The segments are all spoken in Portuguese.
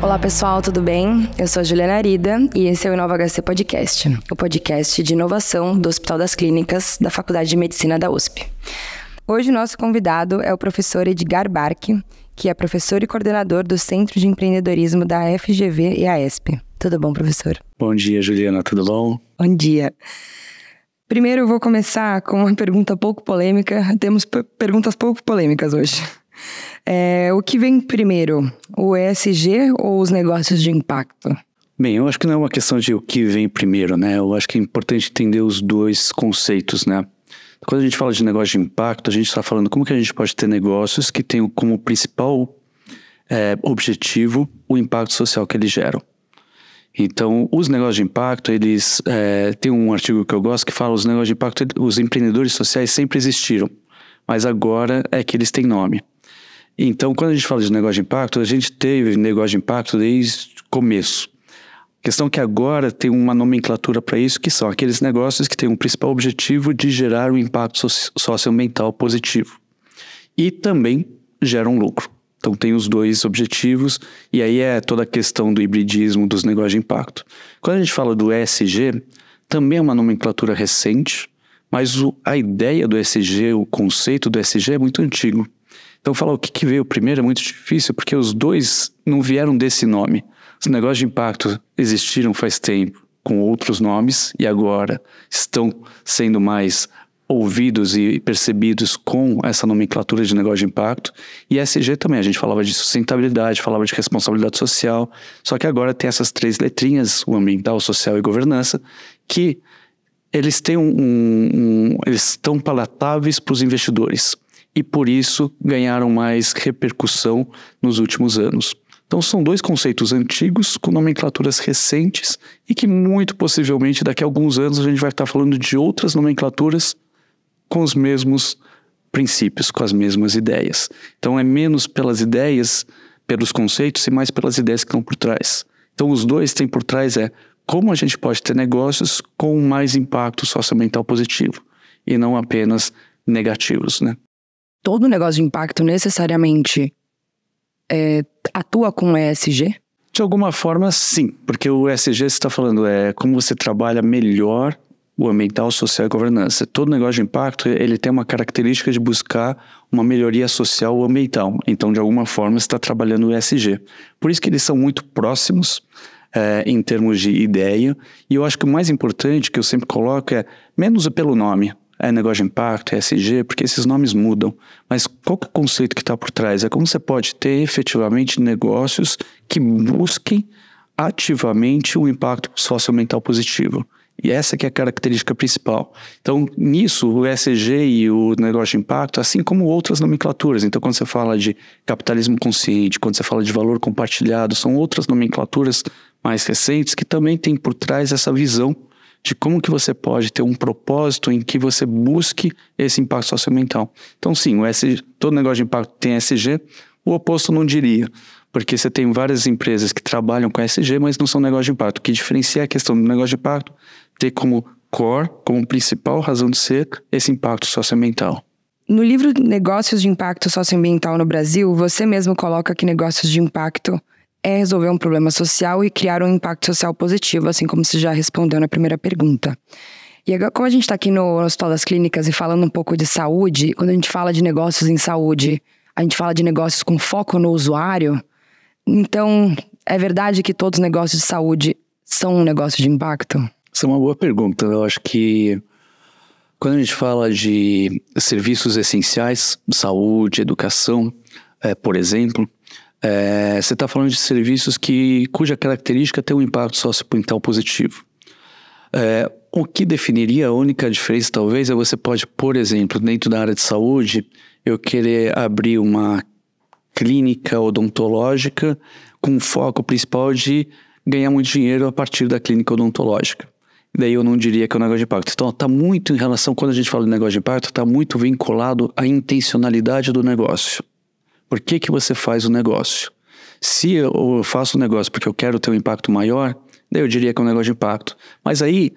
Olá pessoal, tudo bem? Eu sou a Juliana Arida e esse é o InovaHC Podcast, o podcast de inovação do Hospital das Clínicas da Faculdade de Medicina da USP. Hoje o nosso convidado é o professor Edgar Barque, que é professor e coordenador do Centro de Empreendedorismo da FGV e AESP. Tudo bom, professor? Bom dia, Juliana, tudo bom? Bom dia. Primeiro eu vou começar com uma pergunta pouco polêmica. Temos perguntas pouco polêmicas hoje. O que vem primeiro, o ESG ou os negócios de impacto? Bem, eu acho que não é uma questão de o que vem primeiro, né? Eu acho que é importante entender os dois conceitos, né? Quando a gente fala de negócio de impacto, a gente está falando como que a gente pode ter negócios que tenham como principal objetivo o impacto social que eles geram. Então, os negócios de impacto, eles... tem um artigo que eu gosto que fala os negócios de impacto, os empreendedores sociais sempre existiram, mas agora é que eles têm nome. Então, quando a gente fala de negócio de impacto, a gente teve negócio de impacto desde o começo. A questão é que agora tem uma nomenclatura para isso, que são aqueles negócios que têm um principal objetivo de gerar um impacto socioambiental positivo. E também geram lucro. Então, tem os dois objetivos, e aí é toda a questão do hibridismo dos negócios de impacto. Quando a gente fala do ESG, também é uma nomenclatura recente, mas a ideia do ESG, o conceito do ESG é muito antigo. Então, falar o que veio primeiro é muito difícil, porque os dois não vieram desse nome. Os negócios de impacto existiram faz tempo, com outros nomes, e agora estão sendo mais ouvidos e percebidos com essa nomenclatura de negócio de impacto. E ESG também, a gente falava de sustentabilidade, falava de responsabilidade social, só que agora tem essas três letrinhas, o ambiental, social e governança, que eles têm eles estão palatáveis para os investidores. E por isso ganharam mais repercussão nos últimos anos. Então são dois conceitos antigos com nomenclaturas recentes e que muito possivelmente daqui a alguns anos a gente vai estar falando de outras nomenclaturas com os mesmos princípios, com as mesmas ideias. Então é menos pelas ideias, pelos conceitos e mais pelas ideias que estão por trás. Então os dois têm por trás como a gente pode ter negócios com mais impacto socioambiental positivo e não apenas negativos, né? Todo negócio de impacto necessariamente atua com ESG? De alguma forma, sim. Porque o ESG, você está falando, como você trabalha melhor o ambiental, social e governança. Todo negócio de impacto, ele tem uma característica de buscar uma melhoria social ou ambiental. Então, de alguma forma, você está trabalhando o ESG. Por isso que eles são muito próximos em termos de ideia. E eu acho que o mais importante que eu sempre coloco menos pelo nome. É negócio de impacto, é ESG, porque esses nomes mudam. Mas qual que é o conceito que está por trás? É como você pode ter efetivamente negócios que busquem ativamente o impacto socioambiental positivo. E essa que é a característica principal. Então, nisso, o ESG e o negócio de impacto, assim como outras nomenclaturas. Então, quando você fala de capitalismo consciente, quando você fala de valor compartilhado, são outras nomenclaturas mais recentes que também têm por trás essa visão de como que você pode ter um propósito em que você busque esse impacto socioambiental. Então sim, todo negócio de impacto tem ESG, o oposto não diria, porque você tem várias empresas que trabalham com ESG, mas não são negócio de impacto. O que diferencia a questão do negócio de impacto ter como core, como principal razão de ser, esse impacto socioambiental. No livro Negócios de Impacto Socioambiental no Brasil, você mesmo coloca que negócios de impacto é resolver um problema social e criar um impacto social positivo, assim como você já respondeu na primeira pergunta. E agora, como a gente está aqui no Hospital das Clínicas e falando um pouco de saúde, quando a gente fala de negócios em saúde, a gente fala de negócios com foco no usuário. Então, é verdade que todos os negócios de saúde são um negócio de impacto? Essa é uma boa pergunta. Eu acho que quando a gente fala de serviços essenciais, saúde, educação, por exemplo, você está falando de serviços cuja característica tem um impacto socioambiental positivo. O que definiria a única diferença, talvez, você pode, por exemplo, dentro da área de saúde, eu querer abrir uma clínica odontológica com foco principal de ganhar muito dinheiro a partir da clínica odontológica. Daí eu não diria que é um negócio de impacto. Então, está muito em relação, quando a gente fala de negócio de impacto, está muito vinculado à intencionalidade do negócio. Por que você faz o negócio? Se eu faço o negócio porque eu quero ter um impacto maior, daí eu diria que é um negócio de impacto. Mas aí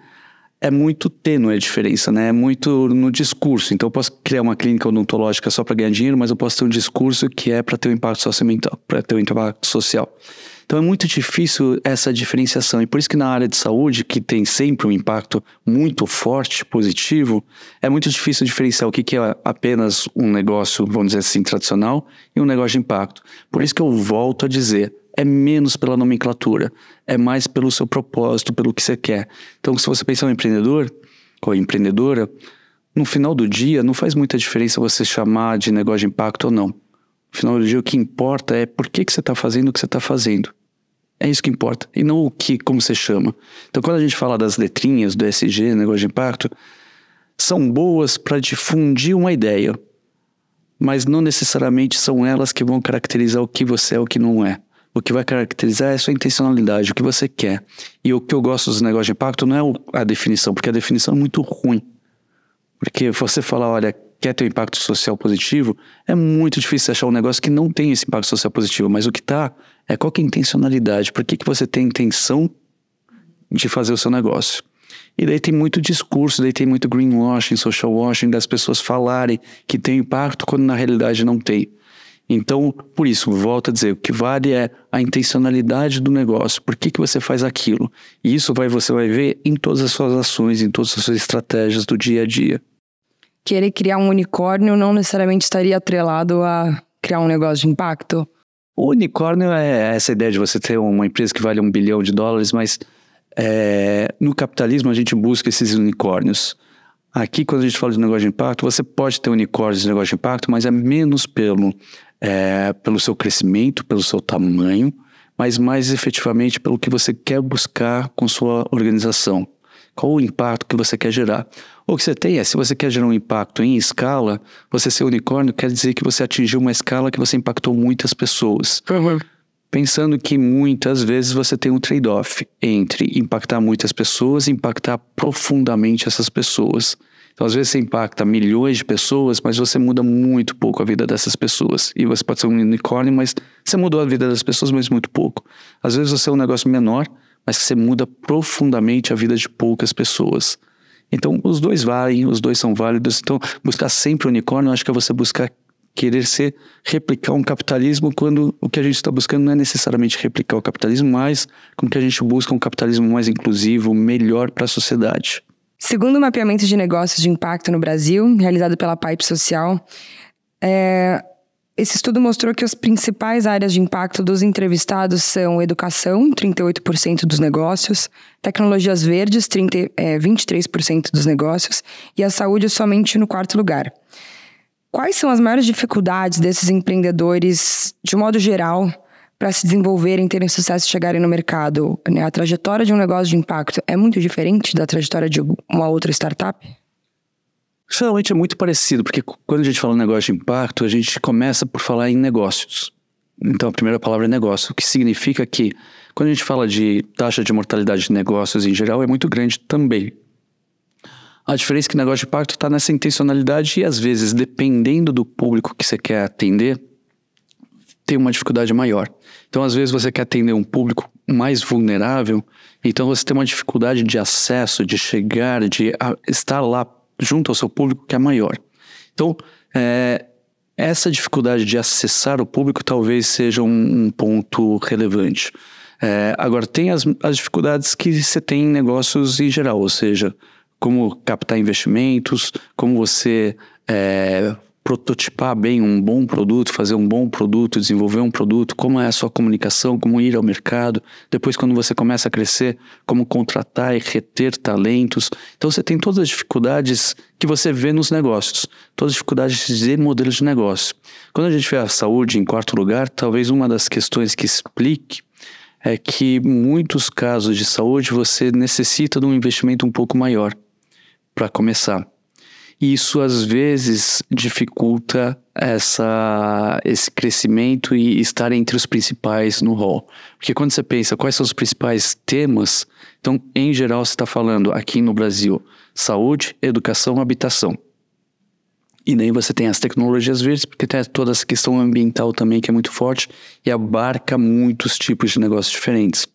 é muito tênue a diferença, né? É muito no discurso. Então eu posso criar uma clínica odontológica só para ganhar dinheiro, mas eu posso ter um discurso que é para ter um impacto socioambiental, para ter um impacto social. Então é muito difícil essa diferenciação. E por isso que na área de saúde, que tem sempre um impacto muito forte, positivo, é muito difícil diferenciar o que é apenas um negócio, vamos dizer assim, tradicional e um negócio de impacto. Por isso que eu volto a dizer, é menos pela nomenclatura, é mais pelo seu propósito, pelo que você quer. Então, se você pensar em um empreendedor ou empreendedora, no final do dia não faz muita diferença você chamar de negócio de impacto ou não. No final do dia o que importa é por que você está fazendo o que você está fazendo. É isso que importa, e não o que, como você chama. Então, quando a gente fala das letrinhas, do ESG, negócio de impacto, são boas para difundir uma ideia, mas não necessariamente são elas que vão caracterizar o que você é ou o que não é. O que vai caracterizar é a sua intencionalidade, o que você quer. E o que eu gosto dos negócios de impacto não é a definição, porque a definição é muito ruim. Porque você falar, olha, quer ter um impacto social positivo, é muito difícil achar um negócio que não tem esse impacto social positivo. Mas o que tá é qual que é a intencionalidade, por que você tem intenção de fazer o seu negócio. E daí tem muito discurso, daí tem muito greenwashing, social washing, das pessoas falarem que tem impacto quando na realidade não tem. Então, por isso, volto a dizer, o que vale é a intencionalidade do negócio, por que você faz aquilo. E isso você vai ver em todas as suas ações, em todas as suas estratégias do dia a dia. Querer criar um unicórnio não necessariamente estaria atrelado a criar um negócio de impacto? O unicórnio é essa ideia de você ter uma empresa que vale $1 bilhão, mas no capitalismo a gente busca esses unicórnios. Aqui, quando a gente fala de negócio de impacto, você pode ter unicórnios de negócio de impacto, mas é menos pelo seu crescimento, pelo seu tamanho, mas mais efetivamente pelo que você quer buscar com sua organização. Qual o impacto que você quer gerar? O que você tem se você quer gerar um impacto em escala, você ser unicórnio quer dizer que você atingiu uma escala que você impactou muitas pessoas. Uhum. Pensando que muitas vezes você tem um trade-off entre impactar muitas pessoas e impactar profundamente essas pessoas. Então, às vezes você impacta milhões de pessoas, mas você muda muito pouco a vida dessas pessoas. E você pode ser um unicórnio, mas você mudou a vida das pessoas, mas muito pouco. Às vezes você é um negócio menor, mas você muda profundamente a vida de poucas pessoas. Então, os dois valem, os dois são válidos. Então, buscar sempre unicórnio, acho que é você buscar querer replicar um capitalismo, quando o que a gente está buscando não é necessariamente replicar o capitalismo, mas como que a gente busca um capitalismo mais inclusivo, melhor para a sociedade. Segundo o mapeamento de negócios de impacto no Brasil, realizado pela Pipe Social, esse estudo mostrou que as principais áreas de impacto dos entrevistados são educação, 38% dos negócios, tecnologias verdes, 23% dos negócios, e a saúde somente no 4º lugar. Quais são as maiores dificuldades desses empreendedores, de modo geral, para se desenvolverem, terem sucesso e chegarem no mercado? A trajetória de um negócio de impacto é muito diferente da trajetória de uma outra startup? Geralmente é muito parecido, porque quando a gente fala em negócio de impacto, a gente começa por falar em negócios. Então a primeira palavra é negócio, o que significa que quando a gente fala de taxa de mortalidade de negócios em geral, é muito grande também. A diferença é que o negócio de impacto está nessa intencionalidade e às vezes, dependendo do público que você quer atender, tem uma dificuldade maior. Então, às vezes você quer atender um público mais vulnerável, então você tem uma dificuldade de acesso, de chegar, de estar lá junto ao seu público que é maior. Então, essa dificuldade de acessar o público talvez seja um ponto relevante. Agora, tem as dificuldades que você tem em negócios em geral, ou seja, como captar investimentos, como você prototipar bem um bom produto, fazer um bom produto, desenvolver um produto, como é a sua comunicação, como ir ao mercado. Depois, quando você começa a crescer, como contratar e reter talentos. Então, você tem todas as dificuldades que você vê nos negócios, todas as dificuldades de modelos de negócio. Quando a gente vê a saúde em 4º lugar, talvez uma das questões que explique é que muitos casos de saúde você necessita de um investimento um pouco maior para começar. E isso às vezes dificulta esse crescimento e estar entre os principais no hall. Porque quando você pensa quais são os principais temas, então em geral você está falando aqui no Brasil, saúde, educação, habitação. E daí você tem as tecnologias verdes, porque tem toda essa questão ambiental também que é muito forte e abarca muitos tipos de negócios diferentes.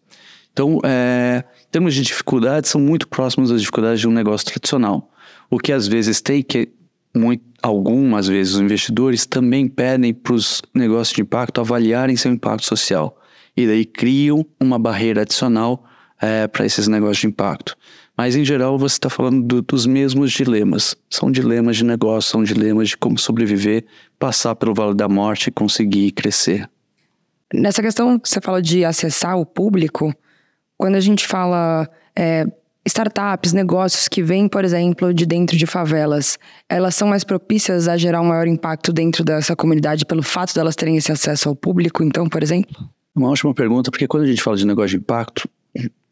Então, em termos de dificuldades, são muito próximos das dificuldades de um negócio tradicional. O que às vezes tem que, algumas vezes, os investidores também pedem para os negócios de impacto avaliarem seu impacto social. E daí criam uma barreira adicional para esses negócios de impacto. Mas, em geral, você está falando dos mesmos dilemas. São dilemas de negócio, são dilemas de como sobreviver, passar pelo vale da morte e conseguir crescer. Nessa questão que você fala de acessar o público, quando a gente fala startups, negócios que vêm, por exemplo, de dentro de favelas, elas são mais propícias a gerar um maior impacto dentro dessa comunidade pelo fato de elas terem esse acesso ao público, então, por exemplo? Uma ótima pergunta, porque quando a gente fala de negócio de impacto,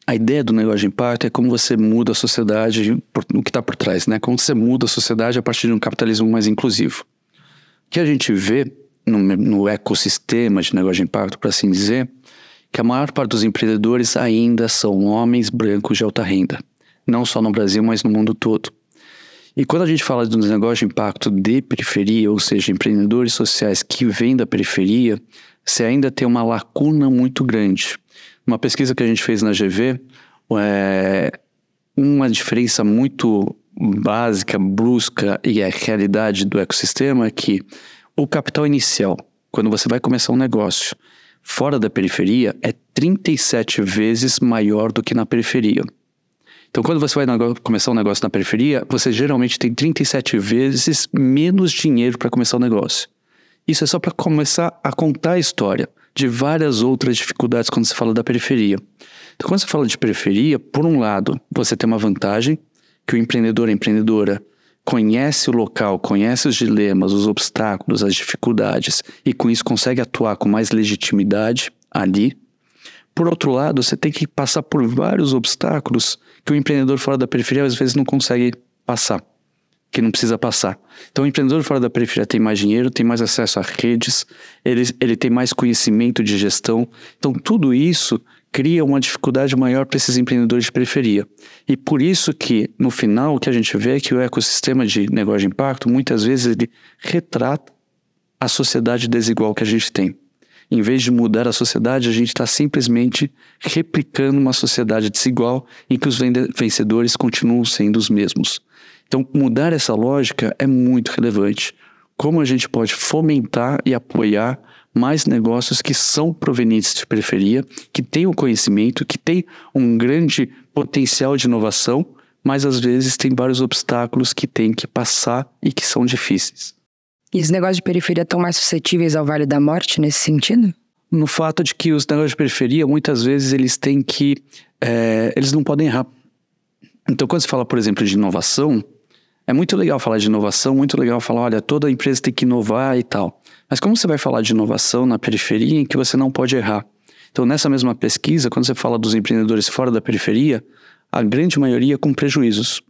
a ideia do negócio de impacto é como você muda a sociedade, o que está por trás, né? Como você muda a sociedade a partir de um capitalismo mais inclusivo. O que a gente vê no ecossistema de negócio de impacto, por assim dizer, que a maior parte dos empreendedores ainda são homens brancos de alta renda. Não só no Brasil, mas no mundo todo. E quando a gente fala de um negócio de impacto de periferia, ou seja, empreendedores sociais que vêm da periferia, você ainda tem uma lacuna muito grande. Uma pesquisa que a gente fez na GV, uma diferença muito básica, brusca e a realidade do ecossistema é que o capital inicial, quando você vai começar um negócio fora da periferia, é 37 vezes maior do que na periferia. Então, quando você vai começar um negócio na periferia, você geralmente tem 37 vezes menos dinheiro para começar o negócio. Isso é só para começar a contar a história de várias outras dificuldades quando se fala da periferia. Então, quando você fala de periferia, por um lado, você tem uma vantagem que o empreendedor, a empreendedora, conhece o local, conhece os dilemas, os obstáculos, as dificuldades e com isso consegue atuar com mais legitimidade ali. Por outro lado, você tem que passar por vários obstáculos que o empreendedor fora da periferia às vezes não consegue passar, que não precisa passar. Então o empreendedor fora da periferia tem mais dinheiro, tem mais acesso a redes, ele tem mais conhecimento de gestão. Então tudo isso cria uma dificuldade maior para esses empreendedores de periferia. E por isso que, no final, o que a gente vê é que o ecossistema de negócio de impacto, muitas vezes, ele retrata a sociedade desigual que a gente tem. Em vez de mudar a sociedade, a gente está simplesmente replicando uma sociedade desigual em que os vencedores continuam sendo os mesmos. Então, mudar essa lógica é muito relevante. Como a gente pode fomentar e apoiar mais negócios que são provenientes de periferia, que têm o conhecimento, que têm um grande potencial de inovação, mas às vezes tem vários obstáculos que tem que passar e que são difíceis. E os negócios de periferia estão mais suscetíveis ao Vale da Morte nesse sentido? No fato de que os negócios de periferia, muitas vezes, eles têm que... eles não podem errar. Então, quando se fala, por exemplo, de inovação, é muito legal falar de inovação, muito legal falar, olha, toda empresa tem que inovar e tal. Mas como você vai falar de inovação na periferia em que você não pode errar? Então, nessa mesma pesquisa, quando você fala dos empreendedores fora da periferia, a grande maioria com prejuízos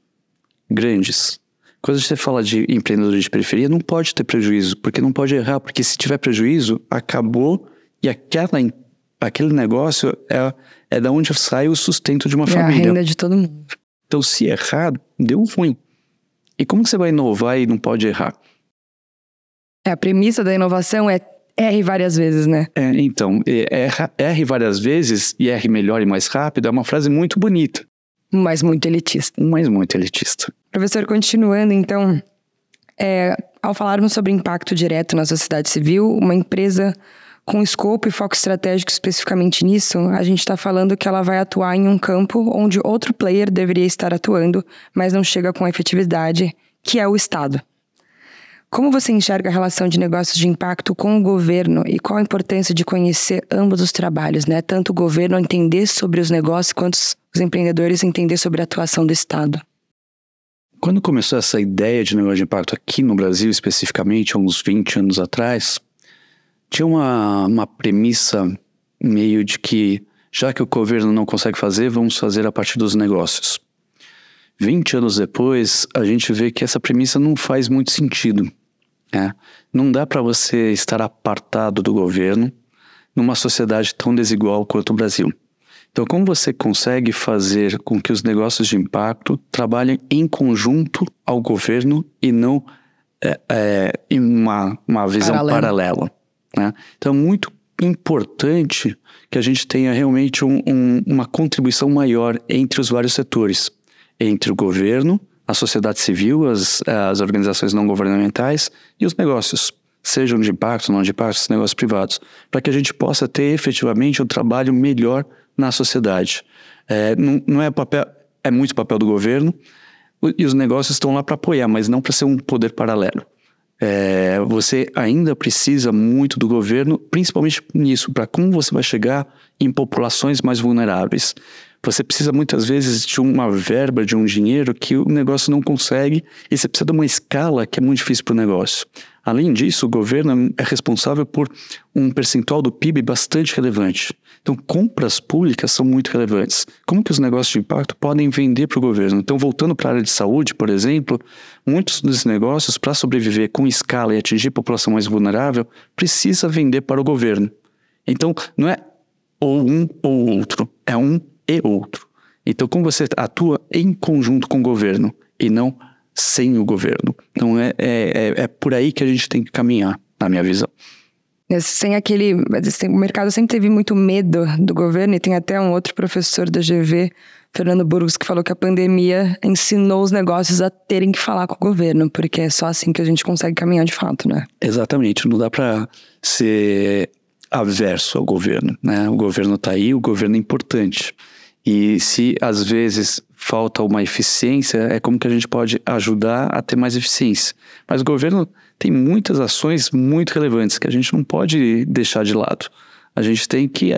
grandes. Quando você fala de empreendedores de periferia, não pode ter prejuízo, porque não pode errar, porque se tiver prejuízo, acabou e aquele negócio é da onde sai o sustento de uma família. É a renda de todo mundo. Então, se errar, deu ruim. E como que você vai inovar e não pode errar? A premissa da inovação é erre várias vezes, né? Então, erre várias vezes e erre melhor e mais rápido é uma frase muito bonita. Mas muito elitista. Mas muito elitista. Professor, continuando então, ao falarmos sobre impacto direto na sociedade civil, uma empresa com escopo e foco estratégico especificamente nisso, a gente está falando que ela vai atuar em um campo onde outro player deveria estar atuando, mas não chega com efetividade, que é o Estado. Como você enxerga a relação de negócios de impacto com o governo e qual a importância de conhecer ambos os trabalhos, né? Tanto o governo entender sobre os negócios quanto os empreendedores entender sobre a atuação do Estado? Quando começou essa ideia de negócio de impacto aqui no Brasil, especificamente, há uns 20 anos atrás, tinha uma premissa meio de que, já que o governo não consegue fazer, vamos fazer a partir dos negócios. 20 anos depois, a gente vê que essa premissa não faz muito sentido. Não dá para você estar apartado do governo numa sociedade tão desigual quanto o Brasil. Então, como você consegue fazer com que os negócios de impacto trabalhem em conjunto ao governo e não em uma visão paralela? Né? Então, é muito importante que a gente tenha realmente uma contribuição maior entre os vários setores, entre o governo, a sociedade civil, as organizações não governamentais e os negócios, sejam de impacto, não de impacto, os negócios privados, para que a gente possa ter efetivamente um trabalho melhor na sociedade. Não é papel, é muito papel do governo, e os negócios estão lá para apoiar, mas não para ser um poder paralelo. Você ainda precisa muito do governo, principalmente nisso, para como você vai chegar em populações mais vulneráveis. Você precisa muitas vezes de uma verba, de um dinheiro que o negócio não consegue, e você precisa de uma escala que é muito difícil para o negócio. Além disso, o governo é responsável por um percentual do PIB bastante relevante. Então, compras públicas são muito relevantes. Como que os negócios de impacto podem vender para o governo? Então, voltando para a área de saúde, por exemplo, muitos dos negócios, para sobreviver com escala e atingir a população mais vulnerável, precisa vender para o governo. Então, não é ou um ou outro, é um e outro. Então, como você atua em conjunto com o governo e não sem o governo. Então, é por aí que a gente tem que caminhar, na minha visão. O mercado sempre teve muito medo do governo, e tem até um outro professor da GV, Fernando Burgos, que falou que a pandemia ensinou os negócios a terem que falar com o governo, porque é só assim que a gente consegue caminhar de fato, né? Exatamente, não dá para ser averso ao governo, né? O governo está aí, o governo é importante. E se às vezes falta uma eficiência, é como que a gente pode ajudar a ter mais eficiência. Mas o governo tem muitas ações muito relevantes que a gente não pode deixar de lado. A gente tem que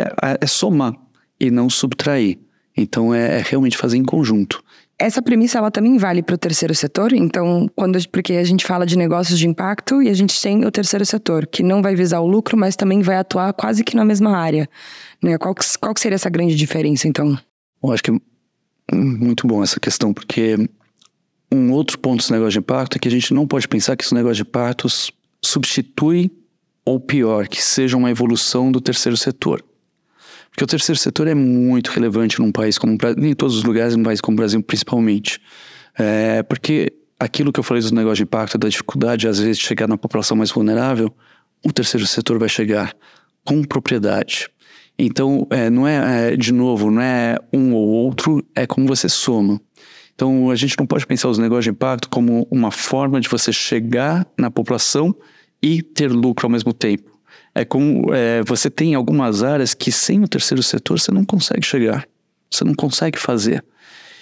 somar e não subtrair. Então é realmente fazer em conjunto. Essa premissa, ela também vale para o terceiro setor? Então, porque a gente fala de negócios de impacto e a gente tem o terceiro setor, que não vai visar o lucro, mas também vai atuar quase que na mesma área, né? Qual que seria essa grande diferença, então? Eu acho que é muito bom essa questão, porque um outro ponto desse negócio de impacto é que a gente não pode pensar que esse negócio de impactos substitui, ou pior, que seja uma evolução do terceiro setor. Porque o terceiro setor é muito relevante num país como o Brasil, em todos os lugares, num país como o Brasil principalmente. Porque aquilo que eu falei dos negócios de impacto, da dificuldade às vezes de chegar na população mais vulnerável, o terceiro setor vai chegar com propriedade. Então, de novo, não é um ou outro, é como você soma. Então, a gente não pode pensar os negócios de impacto como uma forma de você chegar na população e ter lucro ao mesmo tempo. É como você tem algumas áreas que sem o terceiro setor você não consegue chegar, você não consegue fazer.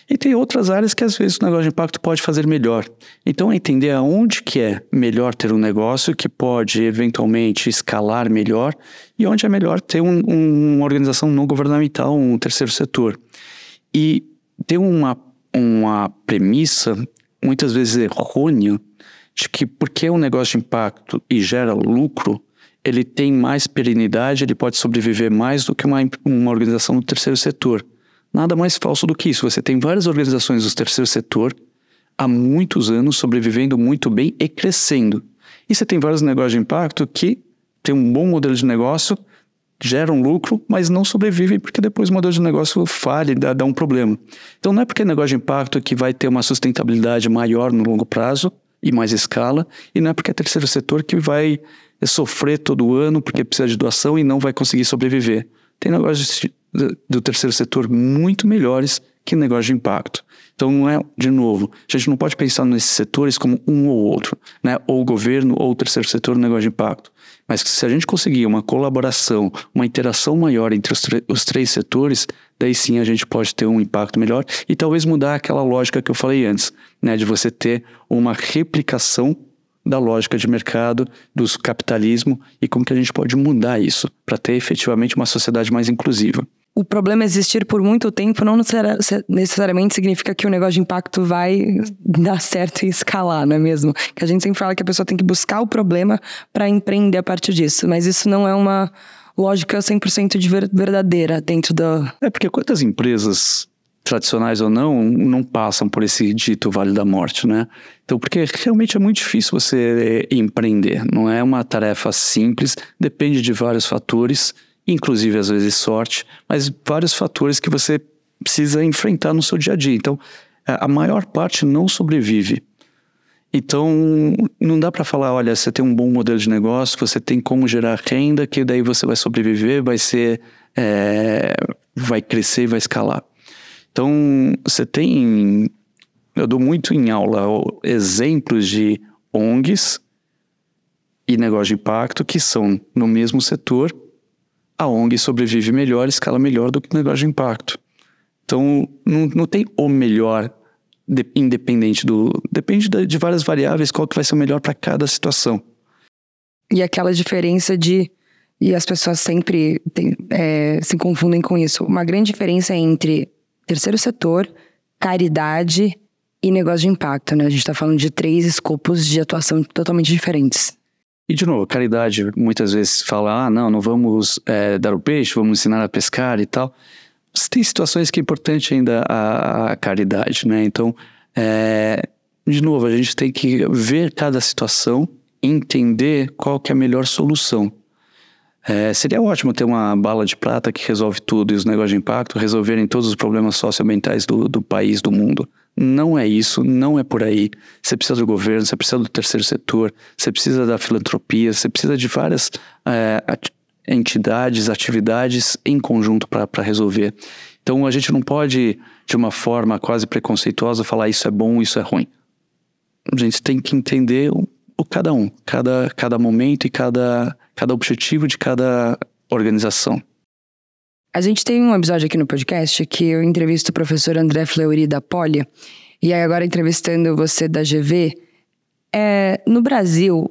E tem outras áreas que às vezes o negócio de impacto pode fazer melhor. Então é entender aonde que é melhor ter um negócio que pode eventualmente escalar melhor e onde é melhor ter uma organização não governamental, um terceiro setor. E ter uma premissa muitas vezes errônea de que porque é um negócio de impacto e gera lucro, ele tem mais perenidade, ele pode sobreviver mais do que uma organização do terceiro setor. Nada mais falso do que isso. Você tem várias organizações do terceiro setor há muitos anos sobrevivendo muito bem e crescendo. E você tem vários negócios de impacto que têm um bom modelo de negócio, geram lucro, mas não sobrevivem porque depois o modelo de negócio falha e dá um problema. Então não é porque é negócio de impacto que vai ter uma sustentabilidade maior no longo prazo e mais escala, e não é porque é terceiro setor que vai sofrer todo ano porque precisa de doação e não vai conseguir sobreviver. Tem negócios do terceiro setor muito melhores que negócio de impacto. Então não é, de novo, a gente não pode pensar nesses setores como um ou outro, né? Ou o governo ou o terceiro setor no negócio de impacto. Mas se a gente conseguir uma colaboração, uma interação maior entre os três setores, daí sim a gente pode ter um impacto melhor e talvez mudar aquela lógica que eu falei antes, né? De você ter uma replicação da lógica de mercado, do capitalismo e como que a gente pode mudar isso para ter efetivamente uma sociedade mais inclusiva. O problema existir por muito tempo não necessariamente significa que o negócio de impacto vai dar certo e escalar, não é mesmo? Que a gente sempre fala que a pessoa tem que buscar o problema para empreender a partir disso, mas isso não é uma lógica 100% verdadeira dentro da... Porque quantas empresas tradicionais ou não passam por esse dito Vale da Morte, né? Então, porque realmente é muito difícil você empreender. Não é uma tarefa simples, depende de vários fatores, inclusive às vezes sorte, mas vários fatores que você precisa enfrentar no seu dia a dia. Então, a maior parte não sobrevive. Então, não dá para falar, olha, você tem um bom modelo de negócio, você tem como gerar renda, que daí você vai sobreviver, vai crescer e vai escalar. Então, eu dou muito em aula exemplos de ONGs e negócio de impacto que são no mesmo setor. A ONG sobrevive melhor, escala melhor do que o negócio de impacto. Então, não tem o melhor independente depende de várias variáveis, qual que vai ser o melhor para cada situação. E aquela diferença e as pessoas sempre se confundem com isso, uma grande diferença entre terceiro setor, caridade e negócio de impacto, né? A gente está falando de 3 escopos de atuação totalmente diferentes. E, de novo, caridade muitas vezes fala, não vamos dar o peixe, vamos ensinar a pescar e tal. Mas tem situações que é importante ainda a caridade, né? Então, de novo, a gente tem que ver cada situação, entender qual que é a melhor solução. Seria ótimo ter uma bala de prata que resolve tudo e os negócios de impacto resolverem todos os problemas socioambientais do país, do mundo. Não é isso, não é por aí. Você precisa do governo, você precisa do terceiro setor, você precisa da filantropia, você precisa de várias entidades, atividades em conjunto para resolver. Então a gente não pode, de uma forma quase preconceituosa, falar isso é bom, isso é ruim. A gente tem que entender cada momento e cada objetivo de cada organização. A gente tem um episódio aqui no podcast que eu entrevisto o professor André Fleury da Poli, e aí agora entrevistando você da GV. No Brasil,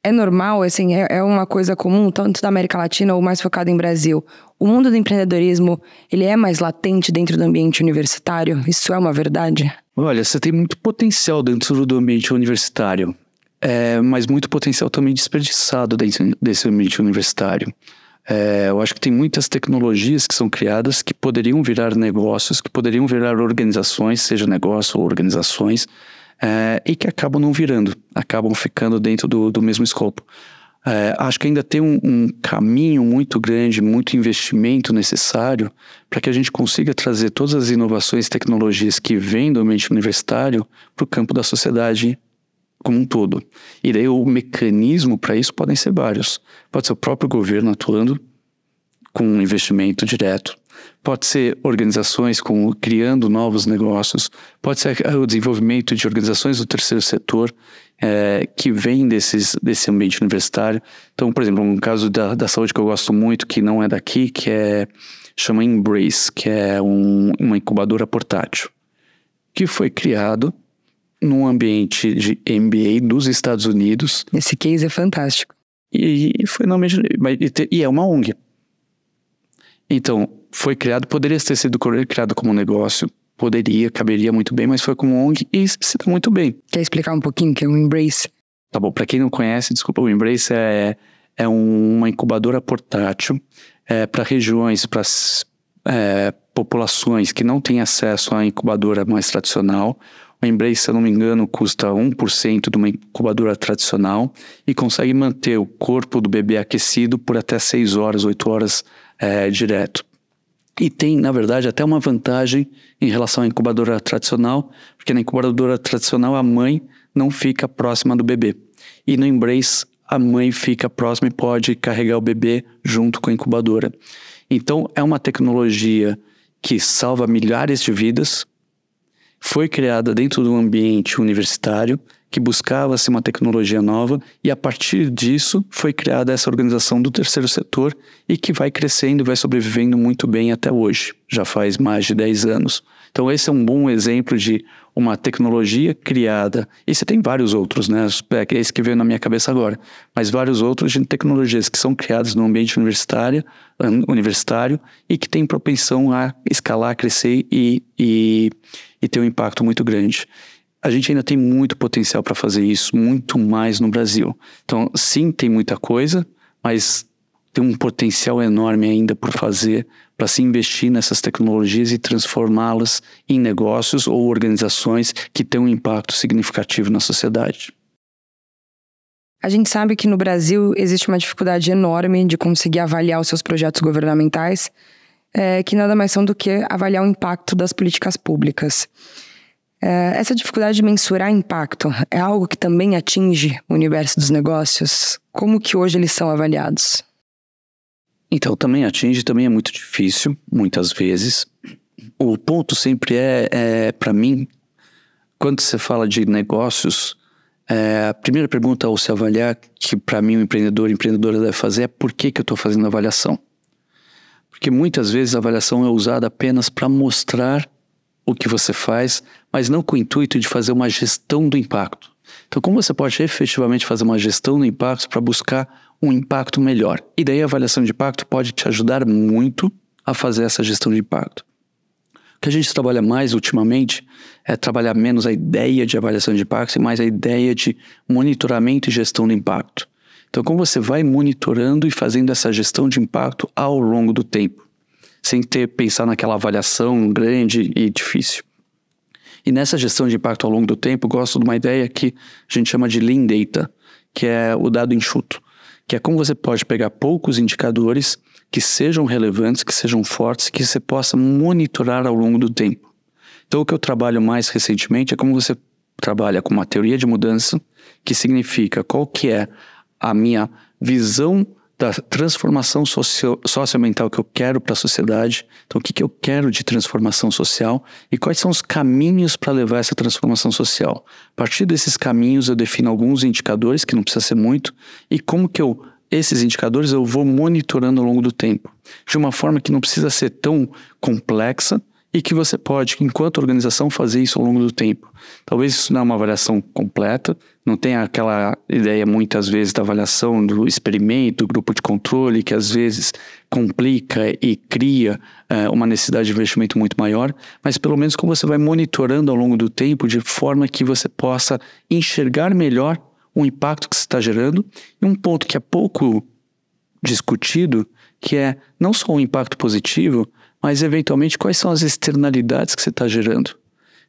é normal, assim, é uma coisa comum, tanto da América Latina ou mais focado em Brasil. O mundo do empreendedorismo, ele é mais latente dentro do ambiente universitário? Isso é uma verdade? Olha, você tem muito potencial dentro do ambiente universitário, mas muito potencial também desperdiçado dentro desse ambiente universitário. Eu acho que tem muitas tecnologias que são criadas que poderiam virar negócios, que poderiam virar organizações, seja negócio ou organizações, e que acabam não virando, acabam ficando dentro do mesmo escopo. Acho que ainda tem um caminho muito grande, muito investimento necessário para que a gente consiga trazer todas as inovações e tecnologias que vêm do ambiente universitário para o campo da sociedade como um todo. E daí o mecanismo para isso podem ser vários. Pode ser o próprio governo atuando com um investimento direto. Pode ser organizações criando novos negócios. Pode ser o desenvolvimento de organizações do terceiro setor que vêm desse ambiente universitário. Então, por exemplo, um caso da saúde que eu gosto muito, que não é daqui, chama Embrace, que é uma incubadora portátil, que foi criado num ambiente de MBA dos Estados Unidos. Esse case é fantástico. E foi e é uma ONG. Então, foi criado, poderia ter sido criado como negócio, caberia muito bem, mas foi como ONG e se dá muito bem. Quer explicar um pouquinho o que é o Embrace? Tá bom, para quem não conhece, desculpa, o Embrace é uma incubadora portátil para regiões, para populações que não têm acesso à incubadora mais tradicional. O Embrace, se eu não me engano, custa 1% de uma incubadora tradicional e consegue manter o corpo do bebê aquecido por até 6 horas, 8 horas direto. E tem, na verdade, até uma vantagem em relação à incubadora tradicional, porque na incubadora tradicional a mãe não fica próxima do bebê. E no Embrace a mãe fica próxima e pode carregar o bebê junto com a incubadora. Então é uma tecnologia que salva milhares de vidas. Foi criada dentro de um ambiente universitário que buscava-se uma tecnologia nova e a partir disso foi criada essa organização do terceiro setor e que vai crescendo e vai sobrevivendo muito bem até hoje, já faz mais de 10 anos. Então esse é um bom exemplo de uma tecnologia criada, e você tem vários outros, né? Esse que veio na minha cabeça agora, mas vários outros de tecnologias que são criadas no ambiente universitário e que têm propensão a escalar, crescer e ter um impacto muito grande. A gente ainda tem muito potencial para fazer isso, muito mais no Brasil. Então, sim, tem muita coisa, mas tem um potencial enorme ainda por fazer para se investir nessas tecnologias e transformá-las em negócios ou organizações que têm um impacto significativo na sociedade. A gente sabe que no Brasil existe uma dificuldade enorme de conseguir avaliar os seus projetos governamentais, que nada mais são do que avaliar o impacto das políticas públicas. Essa dificuldade de mensurar impacto é algo que também atinge o universo dos negócios? Como que hoje eles são avaliados? Então, também atinge, também é muito difícil, muitas vezes. O ponto sempre para mim, quando você fala de negócios, a primeira pergunta ao se avaliar, que para mim o empreendedora deve fazer, é por que eu estou fazendo a avaliação? Porque muitas vezes a avaliação é usada apenas para mostrar o que você faz, mas não com o intuito de fazer uma gestão do impacto. Então, como você pode efetivamente fazer uma gestão do impacto para buscar um impacto melhor? E daí a avaliação de impacto pode te ajudar muito a fazer essa gestão de impacto. O que a gente trabalha mais ultimamente é trabalhar menos a ideia de avaliação de impacto e mais a ideia de monitoramento e gestão do impacto. Então, como você vai monitorando e fazendo essa gestão de impacto ao longo do tempo, sem pensar naquela avaliação grande e difícil. E nessa gestão de impacto ao longo do tempo, gosto de uma ideia que a gente chama de Lean Data, que é o dado enxuto, que é como você pode pegar poucos indicadores que sejam relevantes, que sejam fortes, que você possa monitorar ao longo do tempo. Então, o que eu trabalho mais recentemente é como você trabalha com uma teoria de mudança, que significa qual que é a minha visão da transformação socioambiental que eu quero para a sociedade. Então, o que eu quero de transformação social e quais são os caminhos para levar essa transformação social. A partir desses caminhos, eu defino alguns indicadores, que não precisa ser muito, e como que esses indicadores eu vou monitorando ao longo do tempo, de uma forma que não precisa ser tão complexa e que você pode, enquanto organização, fazer isso ao longo do tempo. Talvez isso não é uma avaliação completa, não tenha aquela ideia muitas vezes da avaliação do experimento, do grupo de controle, que às vezes complica e cria uma necessidade de investimento muito maior, mas pelo menos como você vai monitorando ao longo do tempo, de forma que você possa enxergar melhor o impacto que você está gerando. E um ponto que é pouco discutido, que é não só o impacto positivo, mas eventualmente quais são as externalidades que você está gerando.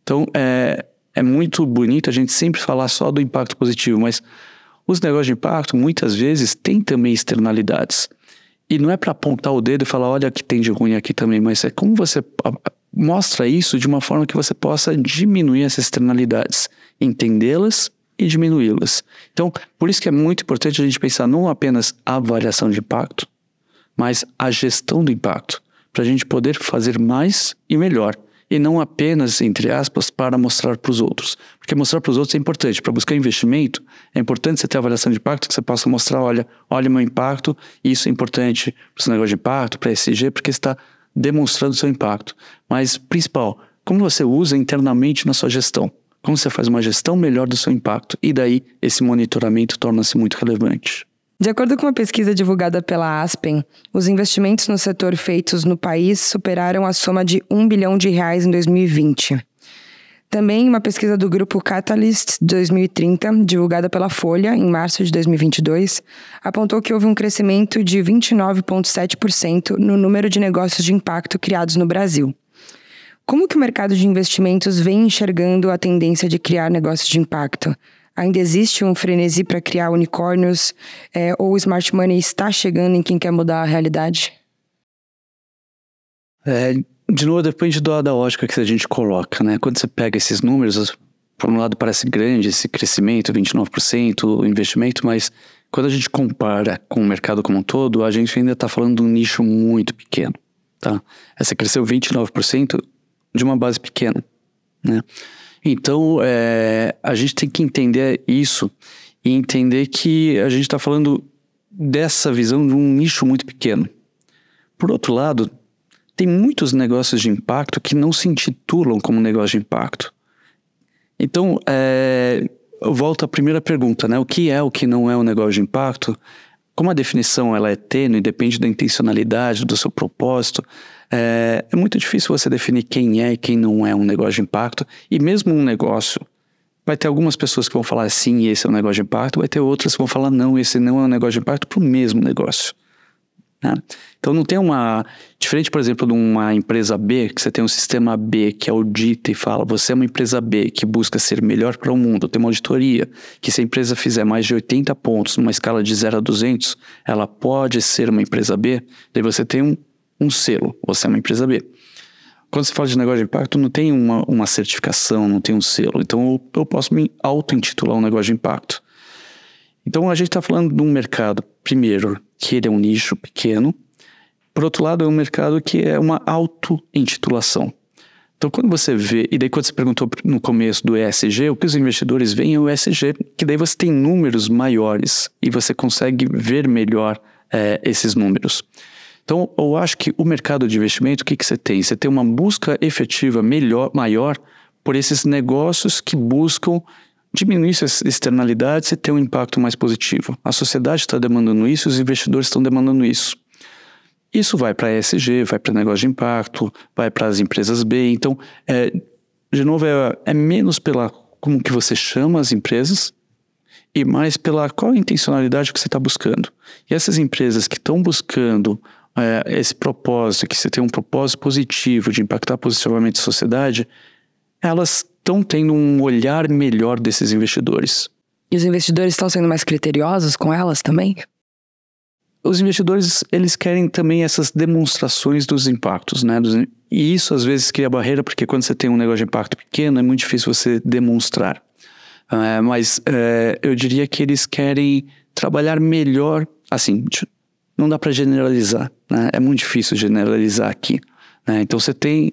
Então, é muito bonito a gente sempre falar só do impacto positivo, mas os negócios de impacto muitas vezes têm também externalidades. E não é para apontar o dedo e falar, olha, que tem de ruim aqui também, mas é como você mostra isso de uma forma que você possa diminuir essas externalidades, entendê-las e diminuí-las. Então, por isso que é muito importante a gente pensar não apenas a avaliação de impacto, mas a gestão do impacto, para a gente poder fazer mais e melhor, e não apenas, entre aspas, para mostrar para os outros. Porque mostrar para os outros é importante. Para buscar investimento, é importante você ter avaliação de impacto, que você possa mostrar, olha o meu impacto, e isso é importante para o seu negócio de impacto, para a ESG, porque você está demonstrando o seu impacto. Mas, principal, como você usa internamente na sua gestão? Como você faz uma gestão melhor do seu impacto? E daí, esse monitoramento torna-se muito relevante. De acordo com uma pesquisa divulgada pela Aspen, os investimentos no setor feitos no país superaram a soma de R$1 bilhão em 2020. Também uma pesquisa do grupo Catalyst 2030, divulgada pela Folha em março de 2022, apontou que houve um crescimento de 29,7% no número de negócios de impacto criados no Brasil. Como que o mercado de investimentos vem enxergando a tendência de criar negócios de impacto? Ainda existe um frenesi para criar unicórnios, ou o Smart Money está chegando em quem quer mudar a realidade? De novo, depende da lógica que a gente coloca, né? Quando você pega esses números, por um lado parece grande esse crescimento, 29%, o investimento, mas quando a gente compara com o mercado como um todo, a gente ainda está falando de um nicho muito pequeno, tá? Essa cresceu 29% de uma base pequena, né? Então, a gente tem que entender isso e entender que a gente está falando dessa visão de um nicho muito pequeno. Por outro lado, tem muitos negócios de impacto que não se intitulam como negócio de impacto. Então, eu volto à primeira pergunta, né? O que não é um negócio de impacto? Como a definição ela é tênue, depende da intencionalidade, do seu propósito, é muito difícil você definir quem é e quem não é um negócio de impacto. E mesmo um negócio, vai ter algumas pessoas que vão falar sim, esse é um negócio de impacto, vai ter outras que vão falar não, esse não é um negócio de impacto para o mesmo negócio, né? Então não tem diferente, por exemplo, de uma empresa B, que você tem um sistema B que audita e fala, você é uma empresa B que busca ser melhor para o mundo, tem uma auditoria, que se a empresa fizer mais de 80 pontos numa escala de 0 a 200, ela pode ser uma empresa B, daí você tem um selo, você é uma empresa B. Quando se fala de negócio de impacto, não tem uma certificação, não tem um selo. Então, eu posso me auto-intitular um negócio de impacto. Então, a gente está falando de um mercado, primeiro, que ele é um nicho pequeno. Por outro lado, é um mercado que é uma auto-intitulação. Então, quando você vê, e daí quando você perguntou no começo do ESG, o que os investidores veem é o ESG, que daí você tem números maiores e você consegue ver melhor esses números. Então, eu acho que o mercado de investimento, o que você tem? Você tem uma busca efetiva maior por esses negócios que buscam diminuir suas externalidades e ter um impacto mais positivo. A sociedade está demandando isso, os investidores estão demandando isso. Isso vai para a ESG, vai para negócio de impacto, vai para as empresas B. Então, de novo, é menos pela como que você chama as empresas e mais pela qual a intencionalidade que você está buscando. E essas empresas que estão buscando esse propósito, que você tem um propósito positivo de impactar positivamente a sociedade, elas estão tendo um olhar melhor desses investidores. E os investidores estão sendo mais criteriosos com elas também? Os investidores, eles querem também essas demonstrações dos impactos, né? E isso, às vezes, cria barreira, porque quando você tem um negócio de impacto pequeno, é muito difícil você demonstrar. Mas eu diria que eles querem trabalhar melhor, assim, não dá para generalizar, né? É muito difícil generalizar aqui, né? Então, você tem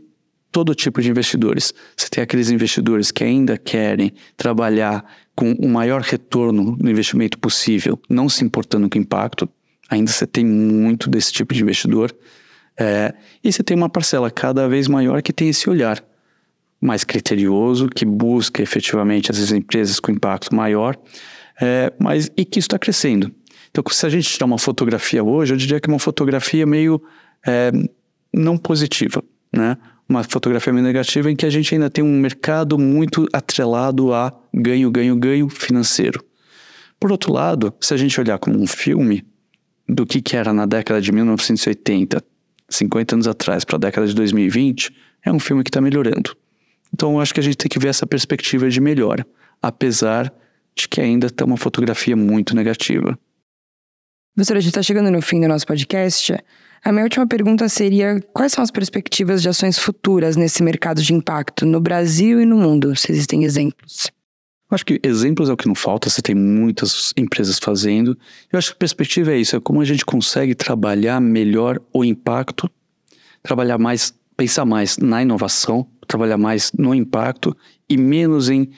todo tipo de investidores. Você tem aqueles investidores que ainda querem trabalhar com o maior retorno no investimento possível, não se importando com o impacto. Ainda você tem muito desse tipo de investidor. E você tem uma parcela cada vez maior que tem esse olhar mais criterioso, que busca efetivamente as empresas com impacto maior, e que isso está crescendo. Então, se a gente tirar uma fotografia hoje, eu diria que é uma fotografia meio não positiva, né? Uma fotografia meio negativa em que a gente ainda tem um mercado muito atrelado a ganho financeiro. Por outro lado, se a gente olhar como um filme, do que era na década de 1980, 50 anos atrás, para a década de 2020, é um filme que está melhorando. Então, eu acho que a gente tem que ver essa perspectiva de melhora, apesar de que ainda está uma fotografia muito negativa. Professor, a gente está chegando no fim do nosso podcast. A minha última pergunta seria: quais são as perspectivas de ações futuras nesse mercado de impacto, no Brasil e no mundo, se existem exemplos? Eu acho que exemplos é o que não falta, você tem muitas empresas fazendo. Eu acho que a perspectiva é isso, é como a gente consegue trabalhar melhor o impacto, pensar mais na inovação, trabalhar mais no impacto e menos em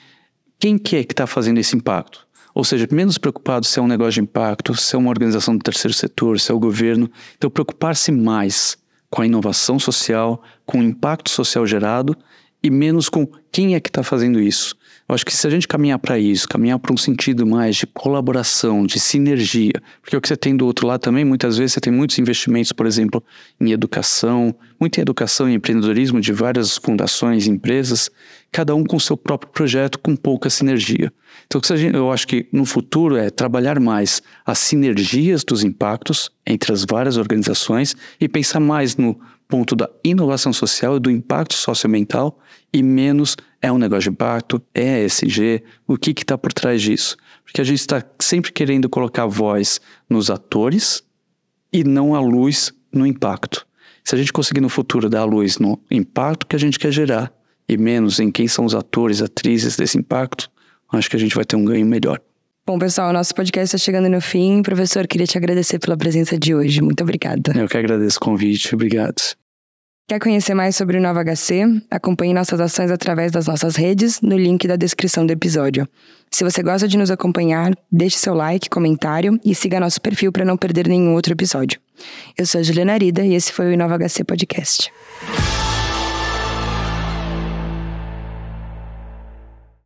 quem que é que está fazendo esse impacto. Ou seja, menos preocupado se é um negócio de impacto, se é uma organização do terceiro setor, se é o governo. Então, preocupar-se mais com a inovação social, com o impacto social gerado e menos com quem é que está fazendo isso. Eu acho que se a gente caminhar para isso, caminhar para um sentido mais de colaboração, de sinergia, porque o que você tem do outro lado também, muitas vezes você tem muitos investimentos, por exemplo, em educação, muito em educação e empreendedorismo de várias fundações, empresas, cada um com o seu próprio projeto, com pouca sinergia. Então, eu acho que no futuro é trabalhar mais as sinergias dos impactos entre as várias organizações e pensar mais no ponto da inovação social e do impacto socioambiental e menos é um negócio de impacto, é ESG, o que está por trás disso? Porque a gente está sempre querendo colocar voz nos atores e não a luz no impacto. Se a gente conseguir no futuro dar a luz no impacto que a gente quer gerar e menos em quem são os atores, atrizes desse impacto, acho que a gente vai ter um ganho melhor. Bom, pessoal, o nosso podcast está chegando no fim. Professor, queria te agradecer pela presença de hoje. Muito obrigada. Eu que agradeço o convite. Obrigado. Quer conhecer mais sobre o Nova HC? Acompanhe nossas ações através das nossas redes, no link da descrição do episódio. Se você gosta de nos acompanhar, deixe seu like, comentário e siga nosso perfil para não perder nenhum outro episódio. Eu sou a Juliana Arida e esse foi o Nova HC Podcast.